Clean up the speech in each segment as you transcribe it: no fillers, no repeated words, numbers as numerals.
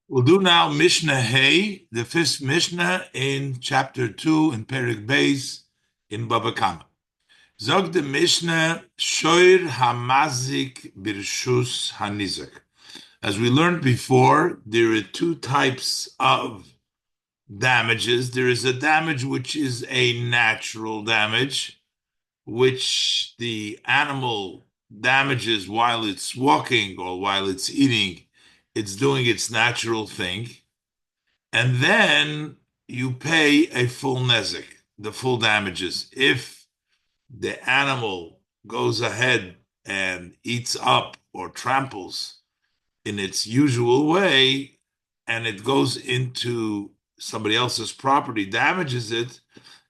We'll do now Mishnah Hey, the fifth Mishnah in chapter 2 in Perek Beis in Bava Kama. Zog the Mishnah Shoir Hamazik Birshus Hanizak. As we learned before, there are two types of damages. There is a damage which is a natural damage, which the animal damages while it's walking or while it's eating. It's doing its natural thing. And then you pay a full nezek, the full damages. If the animal goes ahead and eats up or tramples in its usual way, and it goes into somebody else's property, damages it,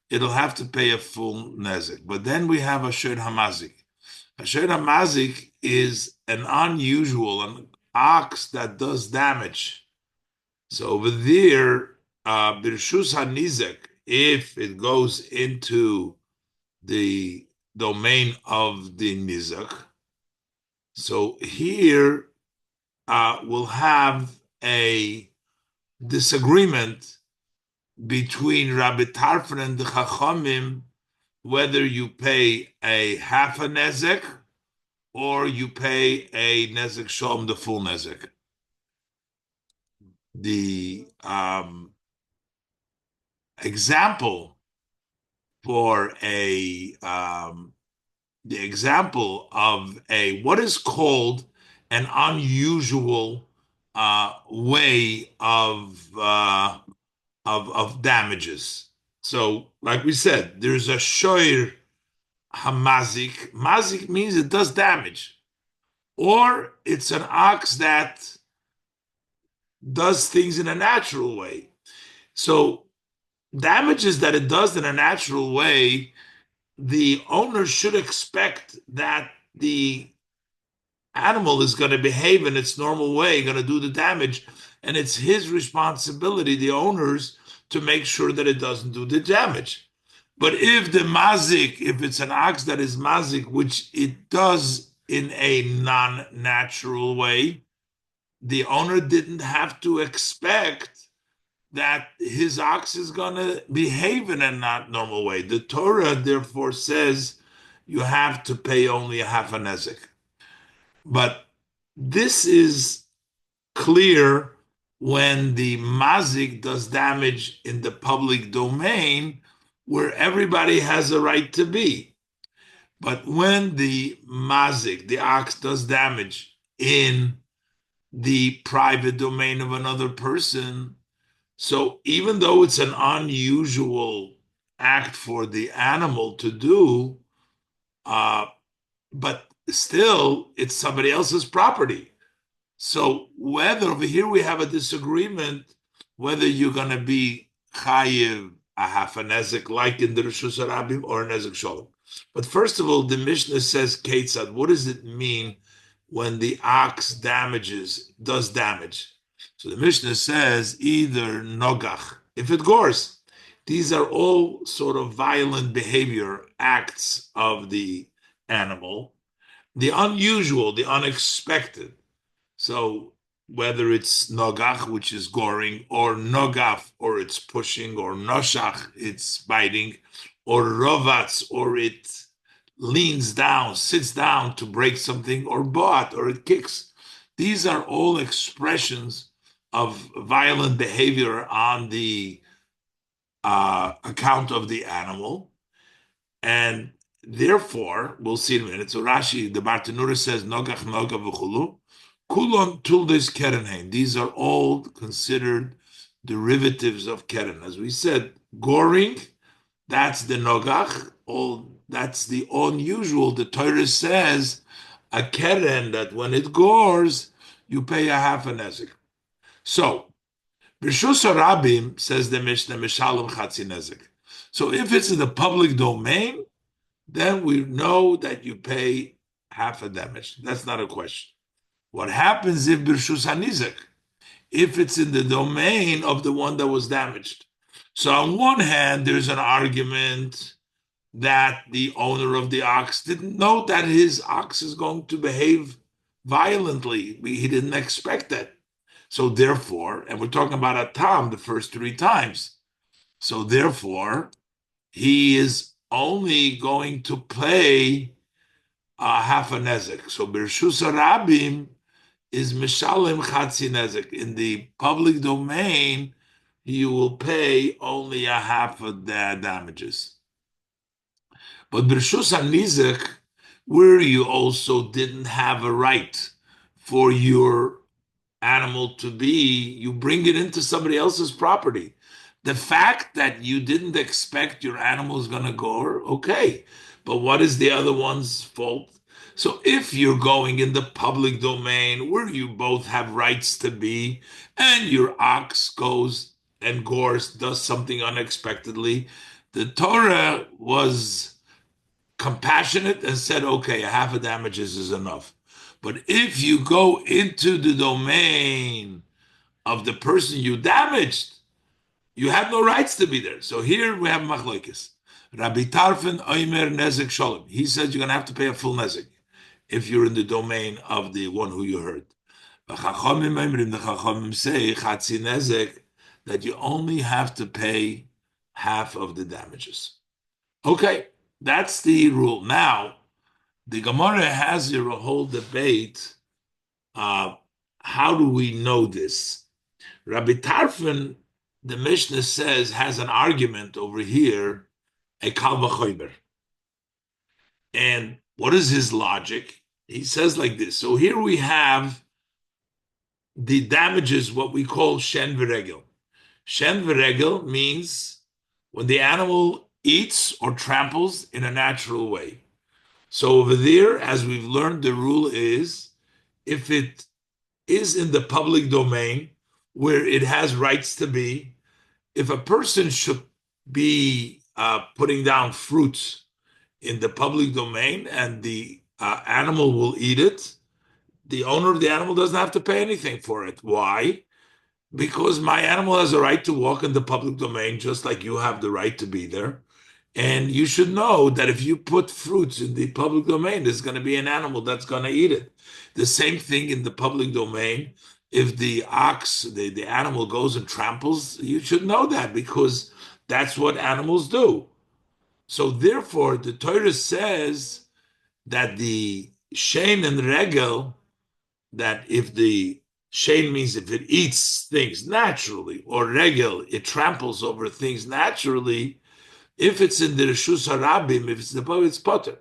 it'll have to pay a full nezek. But then we have a shir hamazik. A shir hamazik is an unusual, an ox that does damage. So over there, Birshus HaNizek, if it goes into the domain of the Nizak, so here we'll have a disagreement between Rabbi Tarfon and the Chachamim whether you pay a half a Nezek or you pay a Nezek Shalom, the full Nezek. The example for the example of a what is called an unusual way of damages. So, like we said, there's a shoir hamazik. Mazik means it does damage, or it's an ox that does things in a natural way. So, damages that it does in a natural way, the owner should expect that the animal is going to behave in its normal way, going to do the damage, and it's his responsibility, the owner's, to make sure that it doesn't do the damage. But if the mazik, if it's an ox that is mazik, which it does in a non-natural way, the owner didn't have to expect that his ox is going to behave in a not normal way. The Torah therefore says you have to pay only a half a nezek. But this is clear when the mazik does damage in the public domain where everybody has a right to be. But when the mazik, the ox, does damage in the private domain of another person, so even though it's an unusual act for the animal to do, uh, but still it's somebody else's property. So whether over here we have a disagreement whether you're going to be chayiv a half a nezek like in the Rishus Harabim or a nezek shalom. But first of all, the Mishnah says ketzad. What does it mean when the ox does damage? So the Mishnah says either nogach, if it gores. These are all sort of violent behavior acts of the animal. The unusual, the unexpected. So whether it's nogach, which is goring, or nogaf, or it's pushing, or noshach, it's biting, or rovatz, or it leans down, sits down to break something, or boat, or it kicks. These are all expressions of violent behavior on the account of the animal. And therefore, we'll see in a minute. So Rashi, the Bartanura says, Nogach, Noga, v'chulu. Kulon tuldes kerenheim. These are all considered derivatives of keren. As we said, goring, that's the nogach. All that's the unusual. The Torah says a keren that when it gores, you pay a half a nezek. So B'Rishus Harabim says the Mishnah Mishalom Chatzi Nezek. So if it's in the public domain, then we know that you pay half a damage. That's not a question. What happens if Birshus Hanizek? If it's in the domain of the one that was damaged. So on one hand, there's an argument that the owner of the ox didn't know that his ox is going to behave violently. He didn't expect that. So therefore, and we're talking about a tam the first three times. So therefore, he is only going to pay half a nezek. So Birshus Rabim is Mishalim Chatzi Nezek. In the public domain, you will pay only a half of the damages. But Birshus Nizek, where you also didn't have a right for your animal to be, you bring it into somebody else's property. The fact that you didn't expect your animal is going to go, okay, but what is the other one's fault? So if you're going in the public domain where you both have rights to be, and your ox goes and gores, does something unexpectedly, the Torah was compassionate and said, okay, a half of damages is enough. But if you go into the domain of the person you damaged, you have no rights to be there. So here we have machlokes. Rabbi Tarfon Oimer Nezek Sholem. He says you're going to have to pay a full nezek if you're in the domain of the one who you hurt. The Chachamim say Chatzi Nezek, that you only have to pay half of the damages. Okay, that's the rule. Now, the Gemara has here a whole debate. How do we know this? Rabbi Tarfon, the Mishnah says, has an argument over here, a kal v'chomer. And what is his logic? He says like this. So here we have the damages, what we call shen v'regel. Shen v'regel means when the animal eats or tramples in a natural way. So over there, as we've learned, the rule is if it is in the public domain where it has rights to be, if a person should be putting down fruits in the public domain and the animal will eat it, the owner of the animal doesn't have to pay anything for it. Why? Because my animal has a right to walk in the public domain just like you have the right to be there. And you should know that if you put fruits in the public domain, there's going to be an animal that's going to eat it. The same thing in the public domain. If the ox, the animal goes and tramples, you should know that because that's what animals do. So therefore, the Torah says that the shein and regel, that if the shein means if it eats things naturally, or regel, it tramples over things naturally, if it's in the Reshus Harabim, if it's the Bava, it's potter.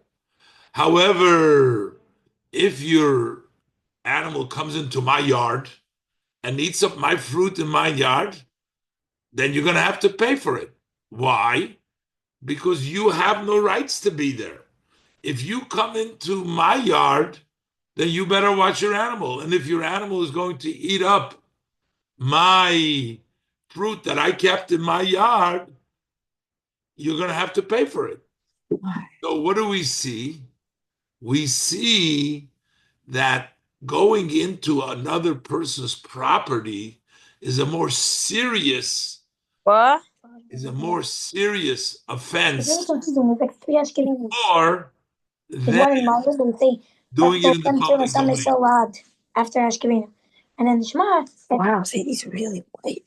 However, if your animal comes into my yard and eats up my fruit in my yard, then you're going to have to pay for it. Why? Because you have no rights to be there. If you come into my yard, then you better watch your animal. And if your animal is going to eat up my fruit that I kept in my yard, you're going to have to pay for it. So what do we see? We see that going into another person's property is a more serious What? offense or than doing it in the public domain. So loud after Ashkabina. And then the Shema. Wow, see, he's really white.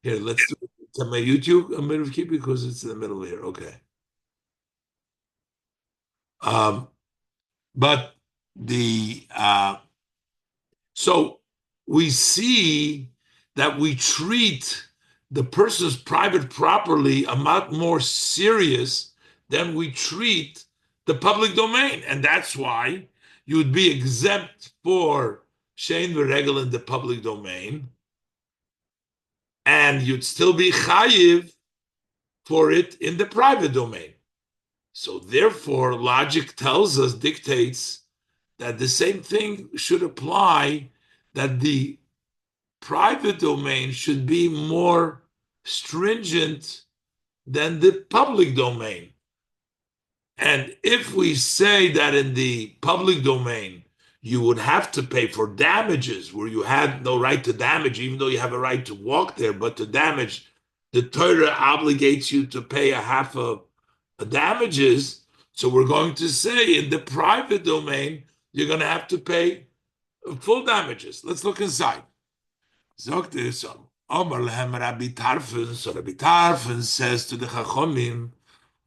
Here, let's do it to my YouTube a minute of keep because it's in the middle here. Okay. But the so we see that we treat the person's private property a lot more serious than we treat the public domain, and that's why you would be exempt for shein v'regel in the public domain, and you'd still be chayiv for it in the private domain. So therefore, logic tells us, dictates that the same thing should apply, that the private domain should be more stringent than the public domain. And if we say that in the public domain, you would have to pay for damages where you had no right to damage, even though you have a right to walk there, but to damage, the Torah obligates you to pay a half of damages. So we're going to say in the private domain, you're going to have to pay full damages. Let's look inside. Sagt er so, Omar lehem Rabbi Tarfon, so Rabbi Tarfon says to the Chachomim,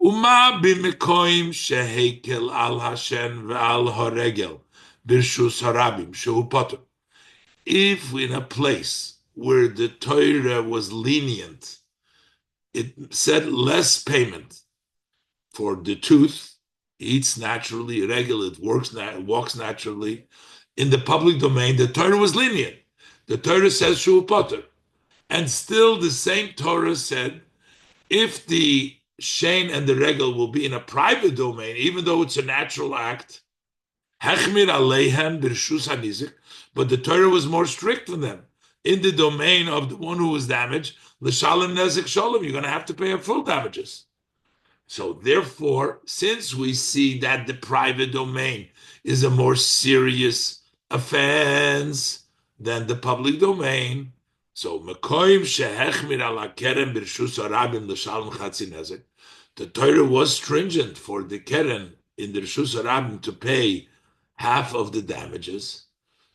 Uma b'mekoim shehekel al Hashem ve'al haregel, birshus harabim, shehu potter. If in a place where the Torah was lenient, it said less payment for the tooth, eats naturally, regular, it walks naturally. In the public domain, the Torah was lenient. The Torah says shehu potter. And still the same Torah said, if the Shein and the Regel will be in a private domain, even though it's a natural act, Hechmir Aleihem Birshus Hanizik, but the Torah was more strict on them. In the domain of the one who was damaged, L'Shalem Nezik Shalom, you're going to have to pay up full damages. So therefore, since we see that the private domain is a more serious offense than the public domain, so Mekoim shehechmir ala keren birshus harabim l'shalom chatzi nezek. The Torah was stringent for the keren in the rishus harabim to pay half of the damages.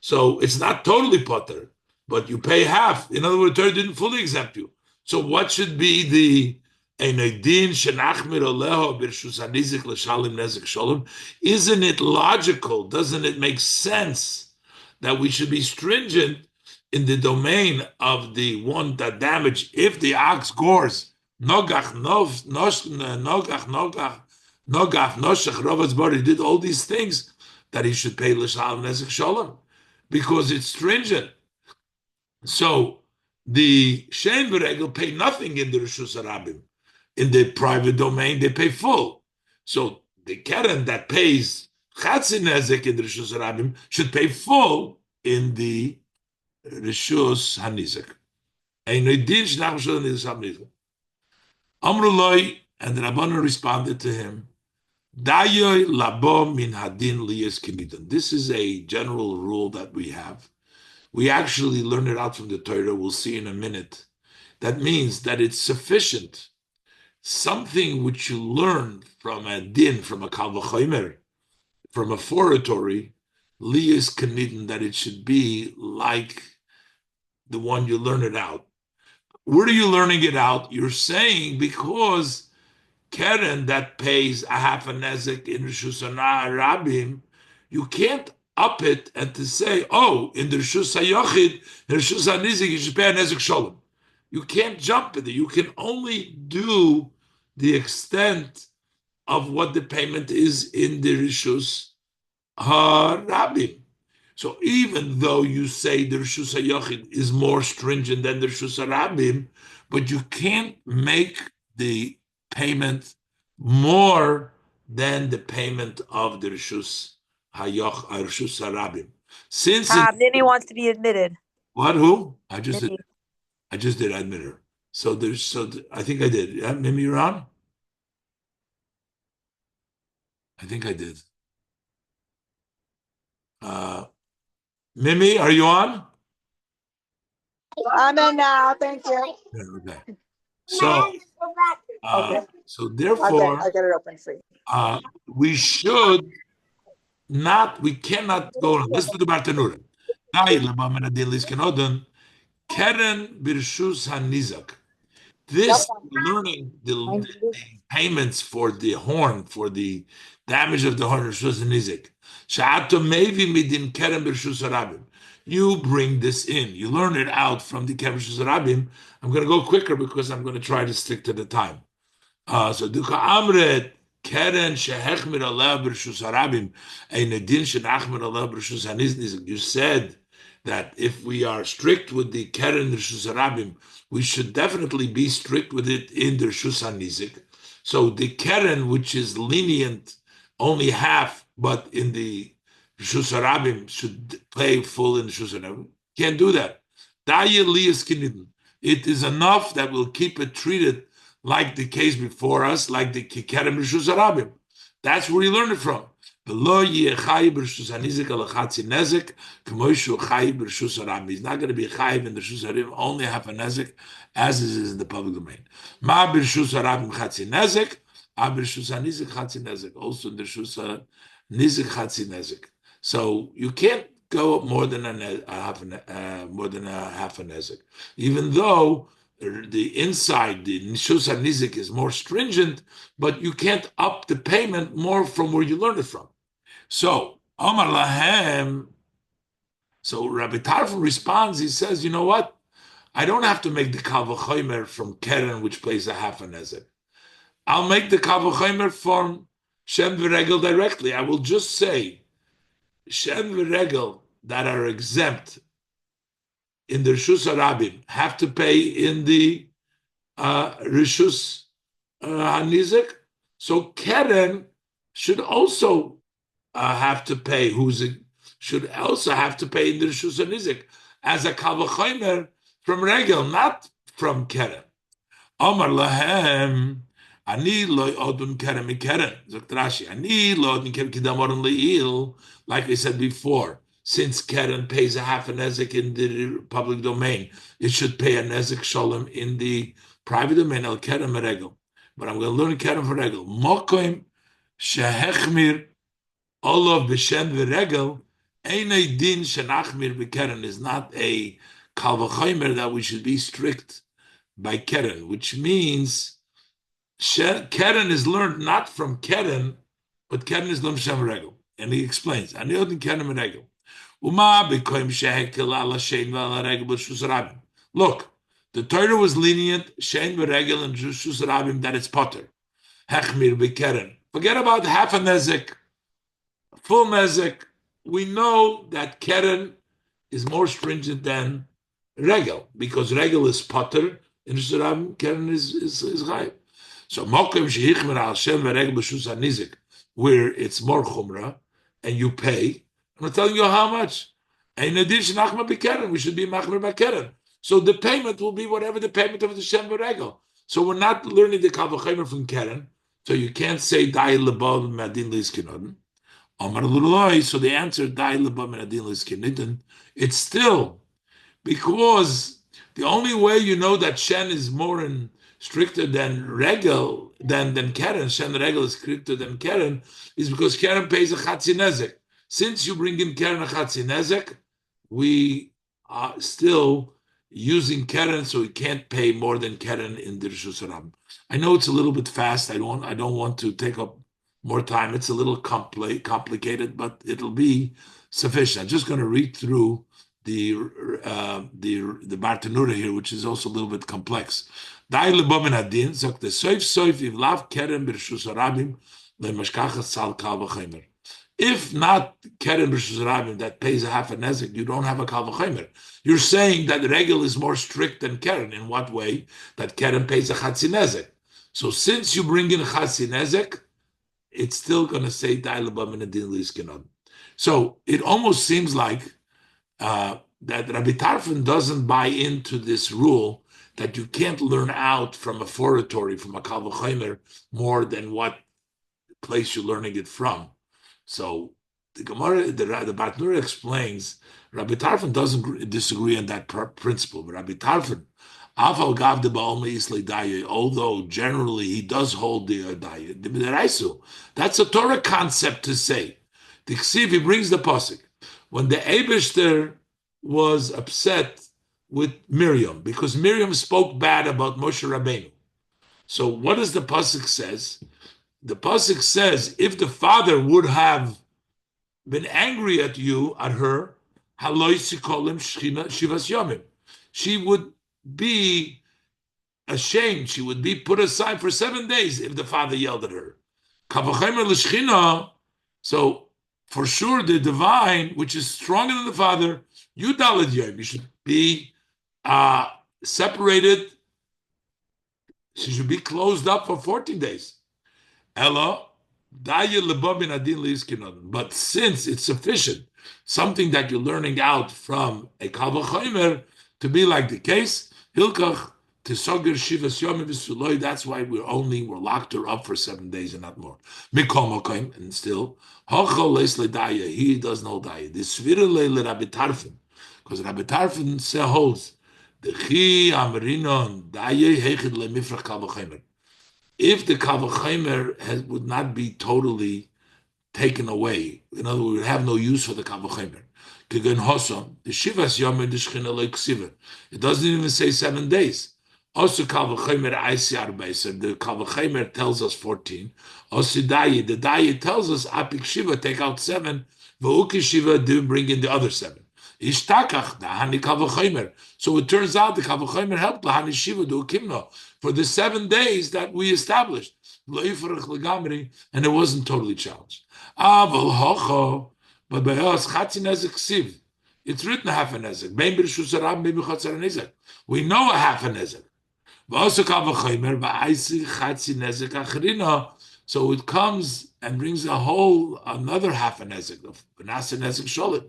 So it's not totally potter, but you pay half. In other words, the Torah didn't fully exempt you. So what should be the Einodin shenachmir aleho birshus hanizik l'shalom nezek shalom? Isn't it logical? Doesn't it make sense that we should be stringent in the domain of the one that damaged? If the ox gores, nogach noshach rovas bari, did all these things, that he should pay l'shalom nezek shalom, because it's stringent. So the shein v'regel pay nothing in the rishus harabim. In the private domain, they pay full. So the keren that pays chatzi nezek in the rishus harabim should pay full in the rishus hanizek. Amruloi, and the Rabbanan responded to him, Dayoy labo min hadin liyes kinidon. This is a general rule that we have. We actually learn it out from the Torah. We'll see in a minute. That means that it's sufficient. Something which you learn from a din, from a kal v'chomer, from a foratory, liyes kinidon, that it should be like the one you learn it out. Where are you learning it out? You're saying because Keren that pays a half a nezek in Rishus Rabim, you can't up it and to say, oh, in the Rishus HaYochid, in Rishus HaNizik, you should pay a nezek shalom. You can't jump it. You can only do the extent of what the payment is in the Rishus HaRabim. So even though you say the Rishus HaYochid is more stringent than the Rishus HaRabim, but you can't make the payment more than the payment of the Rishus Rishus HaRabim. Since Nini wants to be admitted. What? Who? I just Nini. did. I just did admit her. So I think I did. Yeah, Mimi, you're on? I think I did. Mimi, are you on? I'm in now. Thank you. Yeah, okay. So, Okay. so therefore, I'll get it open for you. we cannot go on. Let's do the Bartanura. Keren Birshus Hanizak. This learning the payments for the horn, for the damage of the horn, Birshus Hanizak. Sha'ato mevi midin Keren Birshus Harabim. You bring this in. You learn it out from the Keren Birshus Harabim. I'm going to go quicker because I'm going to try to stick to the time. So Duka Amret Keren Shehechmir Allah Birshus Harabim Einedin Shenachmir Allah Birshus Hanizak. You said that if we are strict with the Keren Rishus Harabim, we should definitely be strict with it in the Rishus HaNizik. So the Keren, which is lenient, only half, but in the Rishus Harabim should pay full in the Rishus Harabim. Can't do that. It is enough that we'll keep it treated like the case before us, like the Keren Rishus Harabim. That's where you learn it from. He's not going to be chayiv in the rishus harabim, only half a nezek, as is in the public domain. Ma b'rishus harabim chatzi nezek, a b'rishus hanizik chatzi nezek. Also in the rishus hanizik chatzi nezek. So you can't go up more than more than a half a nezek, even though the inside, the nishus hanizik is more stringent, but you can't up the payment more from where you learn it from. So Amar Lahem. So Rabbi Tarfon responds. He says, "You know what? I don't have to make the kal v'chomer from Keren, which plays a half a nezek. I'll make the kal v'chomer from Shem v'regel directly. I will just say Shem v'regel that are exempt in the Rishus Harabim have to pay in the Rishus Hanizek. So Keren should also have to pay. Should also have to pay in the Rishus Hanizek as a kal v'chomer from Regel, not from Keren. Amar lahem, ani lo odun Keren mikeren. Zok Rashi, ani lo odun Keren kidamorin leil. Like I said before, since Keren pays a half a nezek in the public domain, it should pay a nezek shalom in the private domain. El Keren meregel. But I'm going to learn Keren for Regel. Mokoim shehechmir olav b'shem v'regel. Einay din shenachmir b'Keren is not a kal v'chomer that we should be strict by Keren, which means Keren is learned not from Keren, but Keren is learned from Regel. And he explains, Ani odin Keren Regel. Uma b'koim shehekel ala shein v'ala regel b'shus rabim. Look, the Torah was lenient, shein v'regel and shus rabim, that it's potter. Hechmir b'Keren. Forget about half a nezek, full nezek. We know that Keren is more stringent than Regel, because Regel is potter, and Shusarabim Keren is Chayv. So Mokem Shehichmer Al Shem Regel B'Shus HaNizik, where it's more Chumrah, and you pay. I'm telling you how much. And in addition, Achma B'Keren, we should be Machmer B'Keren. So the payment will be whatever the payment of the Shem Regel. So we're not learning the Kal V'Chomer from Keren, so you can't say Dai Lebov Madin Lizkinodin. So the answer, it's still because the only way you know that Shen is more stricter than Regel, than Keren, Shen Regel is stricter than Keren, is because Keren pays a Chatzi Nezek. Since you bring in Keren a Chatzi Nezek, we are still using Keren, so we can't pay more than Keren in the Rishus Harabim. I know it's a little bit fast. I don't want to take up more time. It's a little complicated, but it'll be sufficient. I'm just going to read through the Bartanura here, which is also a little bit complex. If not Keren b'Rishus Harabim that pays a half a nezek, you don't have a kal v'chomer. You're saying that Regel is more strict than Keren. In what way? That Keren pays a chatzi nezek. So since you bring in chatzi nezek, it's still going to say so it almost seems like that Rabbi Tarfon doesn't buy into this rule that you can't learn out from a foratory, from a kal v'chomer, more than what place you're learning it from. So the Gemara, the Bartanura explains, Rabbi Tarfon doesn't disagree on that principle, but Rabbi Tarfon, although generally he does hold the Daya, that's a Torah concept to say. The Ksiv, he brings the pasuk when the Eibishter was upset with Miriam because Miriam spoke bad about Moshe Rabbeinu. So what does the pasuk says? The pasuk says if the father would have been angry at her, she would be ashamed. She would be put aside for 7 days if the father yelled at her. So for sure the divine, which is stronger than the father, you should be separated. She should be closed up for 14 days. Ella, but since it's sufficient, something that you're learning out from a kal v'chomer to be like the case, hilkach tisoger shivas yomim v'suloi. That's why we're locked her up for 7 days and not more. Mikol mokim, and still hochol leis ledaya. He doesn't hold daya. The svira le Rabbi Tarfon, because Rabbi Tarfon holds the chi amrinon daya hechid le mifrach kal v'chomer. If the kal v'chomer would not be totally taken away. In other words, we have no use for the Kavachemer. Kegen Hosom, the Shivas Yomer the Shechina Lo Ksiva. It doesn't even say 7 days. Also Kavachemer Aisi Arbeiser. The Kavachemer tells us 14. Also Daye, the Daye tells us Apik Shiva, take out 7. V'uki Shiva, do bring in the other 7. Ishtakach, the Hani Kavachemer. So it turns out the Kavachemer helped the Hani Shiva do Kimno for the 7 days that we established. And it wasn't totally challenged. Aval hocho, but by us chatzi nezek siv. It's written half a nezek. Bein b'rishus harab, bein b'chatzar nezek. We know a half a nezek. V'osu kal v'chomer v'aisi chatzi nezek achrina. So it comes and brings another half a nezek of benasa nezek sholim.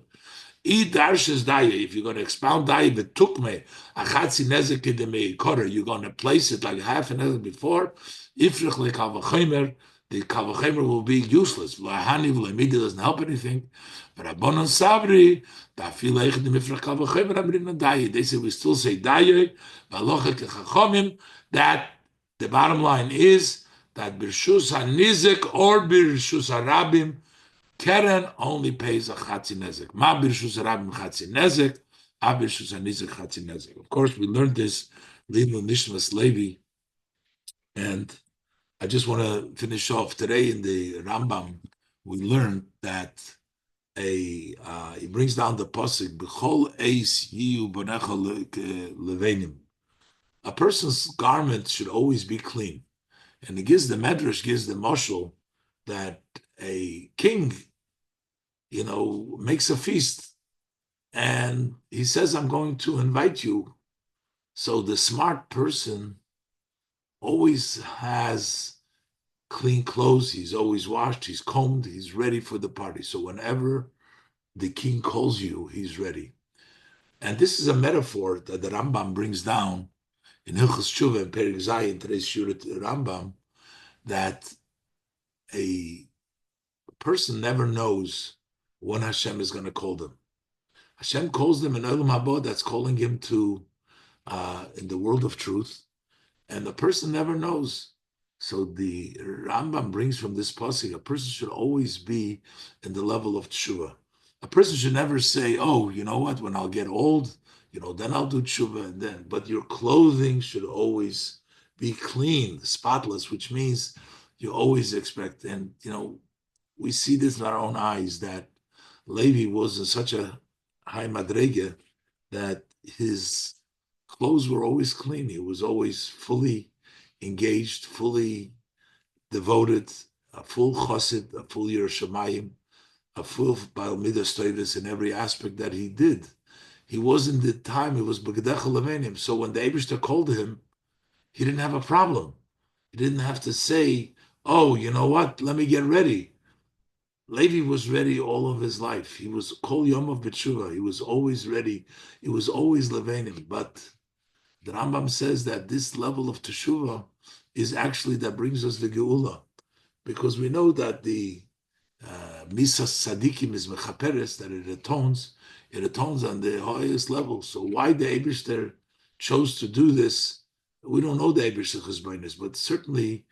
If you're going to expound daye v'tukme achatzi nezek idemei korer, you're going to place it like half a nezek before. Ifrich le kavachemer, the kavachemer will be useless. Lahani v'lemidi doesn't help anything. But abonon sabri, da'afilech the mifrich kavachemer amrina daye. They say we still say daye. V'alocha kechachomim. That the bottom line is that birshus hanizik or birshus harabim, Keren only pays a chatzi nezek. Ma birshus harabim chatzi nezek. A birshus hanizik chatzi nezek. Of course, we learned this Linu Nishmas Levi, and I just want to finish off today in the Rambam. We learned that he brings down the pasuk b'chol eis yiyu bonecha levenim. A person's garment should always be clean, and he gives the medrash, gives the mashal that a king, makes a feast, and he says, "I'm going to invite you." So the smart person always has clean clothes, he's always washed, he's combed, he's ready for the party. So whenever the king calls you, he's ready. And this is a metaphor that the Rambam brings down in Hilchos Tshuva and Perek Zayin, today's Shurat Rambam, that a person never knows when Hashem is going to call them. Hashem calls them in Olam Haba, that's calling him to in the world of truth, and the person never knows. So the Rambam brings from this pasuk, a person should always be in the level of tshuva. A person should never say, "Oh, you know what? When I'll get old, then I'll do tshuva." And then, but your clothing should always be clean, spotless, which means you always expect. And we see this in our own eyes that Levi was in such a high madrege that his clothes were always clean. He was always fully engaged, fully devoted, a full chassid, a full Yerushalayim, a full Baal Midas Toivus in every aspect that he did. He wasn't the time, it was B'gedech Levenim. So when the Eibishter called him, he didn't have a problem. He didn't have to say, "Oh, you know what, let me get ready." Levi was ready all of his life. He was Kol Yom of B'tshuva. He was always ready. It was always Levenim. But the Rambam says that this level of Teshuvah is actually that brings us the Geula, because we know that the Misas Sadikim is Mechaperes, that it atones on the highest level. So why the Eibishter chose to do this, we don't know the Eibishter Chesboinus, but certainly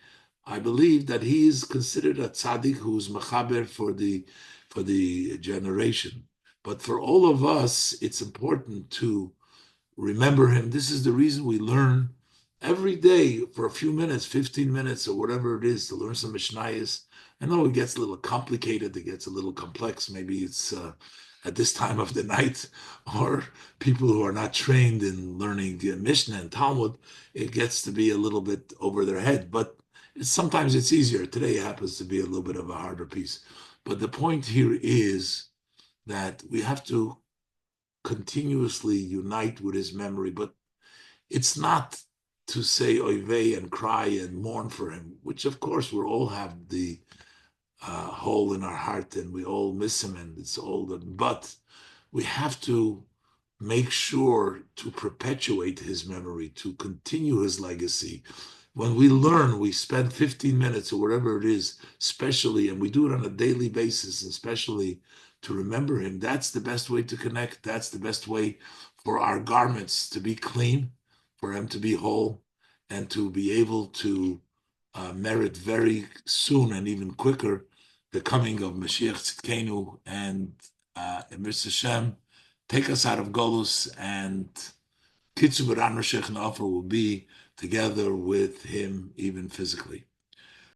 I believe that he is considered a tzaddik who's mechaber for the generation. But for all of us, it's important to remember him. This is the reason we learn every day for a few minutes, 15 minutes or whatever it is, to learn some Mishnayos. I know it gets a little complicated, it gets a little complex. Maybe it's at this time of the night, or people who are not trained in learning Mishnah and Talmud, it gets to be a little bit over their head. But sometimes it's easier. Today it happens to be a little bit of a harder piece. But the point here is that we have to continuously unite with his memory, but it's not to say oivei and cry and mourn for him, which of course we all have the hole in our heart and we all miss him and it's all good, but we have to make sure to perpetuate his memory, to continue his legacy. When we learn, we spend 15 minutes or whatever it is, especially, and we do it on a daily basis, especially to remember him. That's the best way to connect. That's the best way for our garments to be clean, for him to be whole, and to be able to merit very soon and even quicker the coming of Mashiach Tzidkenu, and Mr. Shem, take us out of Golus, and Kitzu B'Ran Roshech and Offer will be together with him even physically.